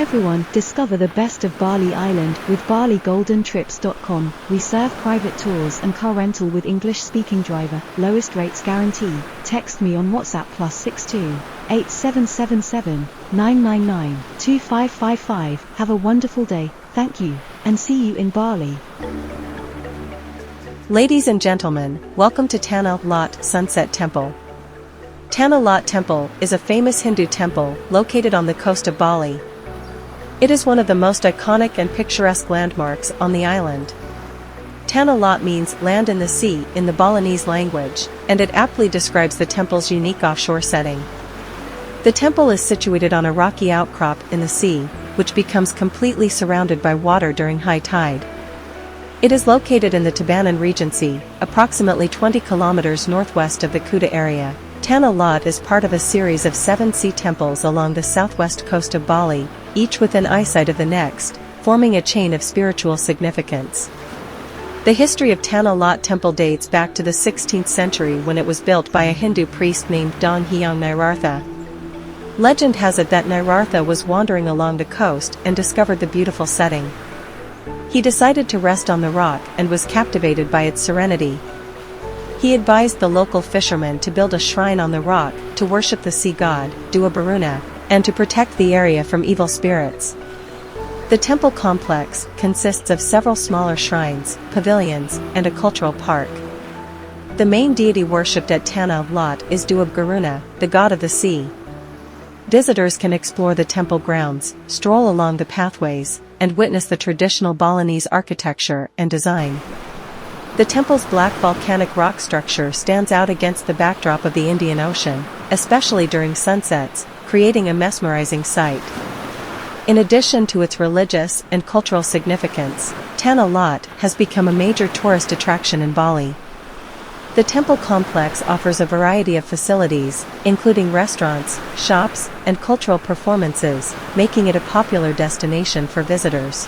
everyone, discover the best of Bali Island with BaliGoldenTrips.com. We serve private tours and car rental with English-speaking driver, lowest rates guarantee. Text me on WhatsApp +62 8777 999 2555. Have a wonderful day, thank you, and see you in Bali. Ladies and gentlemen, welcome to Tanah Lot Sunset Temple. Tanah Lot Temple is a famous Hindu temple located on the coast of Bali. It is one of the most iconic and picturesque landmarks on the island. Tanah Lot means land in the sea in the Balinese language, and it aptly describes the temple's unique offshore setting. The temple is situated on a rocky outcrop in the sea, which becomes completely surrounded by water during high tide. It is located in the Tabanan regency, approximately 20 kilometers northwest of the Kuta area. Tanah Lot is part of a series of 7 sea temples along the southwest coast of Bali, each within eyesight of the next, forming a chain of spiritual significance. The history of Tanah Lot Temple dates back to the 16th century when it was built by a Hindu priest named Dang Hyang Nirartha. Legend has it that Nirartha was wandering along the coast and discovered the beautiful setting. He decided to rest on the rock and was captivated by its serenity. He advised the local fishermen to build a shrine on the rock to worship the sea god, Dewa Baruna, and to protect the area from evil spirits. The temple complex consists of several smaller shrines, pavilions, and a cultural park. The main deity worshipped at Tanah Lot is Dewa Baruna, the god of the sea. Visitors can explore the temple grounds, stroll along the pathways, and witness the traditional Balinese architecture and design. The temple's black volcanic rock structure stands out against the backdrop of the Indian Ocean, especially during sunsets, creating a mesmerizing sight. In addition to its religious and cultural significance, Tanah Lot has become a major tourist attraction in Bali. The temple complex offers a variety of facilities, including restaurants, shops, and cultural performances, making it a popular destination for visitors.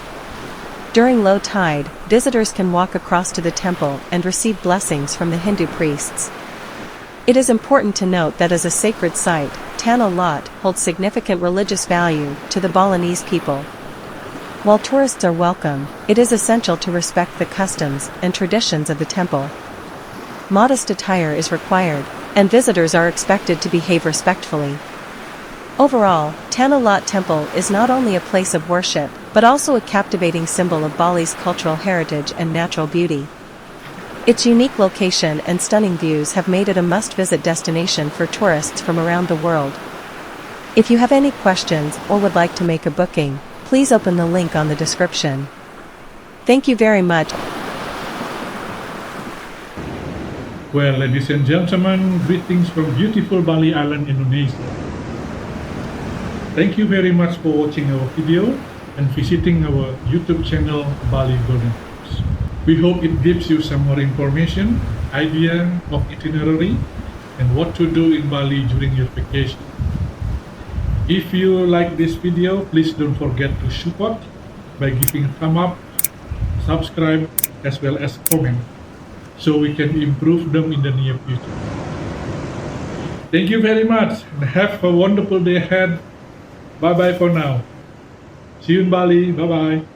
During low tide, visitors can walk across to the temple and receive blessings from the Hindu priests. It is important to note that as a sacred site, Tanah Lot holds significant religious value to the Balinese people. While tourists are welcome, it is essential to respect the customs and traditions of the temple. Modest attire is required, and visitors are expected to behave respectfully. Overall, Tanah Lot Temple is not only a place of worship, but also a captivating symbol of Bali's cultural heritage and natural beauty. Its unique location and stunning views have made it a must-visit destination for tourists from around the world. If you have any questions or would like to make a booking, please open the link on the description. Thank you very much. Well, ladies and gentlemen, greetings from beautiful Bali Island, Indonesia. Thank you very much for watching our video and visiting our YouTube channel, Bali Golden Trips. We hope it gives you some more information, idea of itinerary, and what to do in Bali during your vacation. If you like this video, please don't forget to support by giving a thumb up, subscribe, as well as comment, so we can improve them in the near future. Thank you very much and have a wonderful day ahead. Bye bye for now. See you in Bali. Bye bye.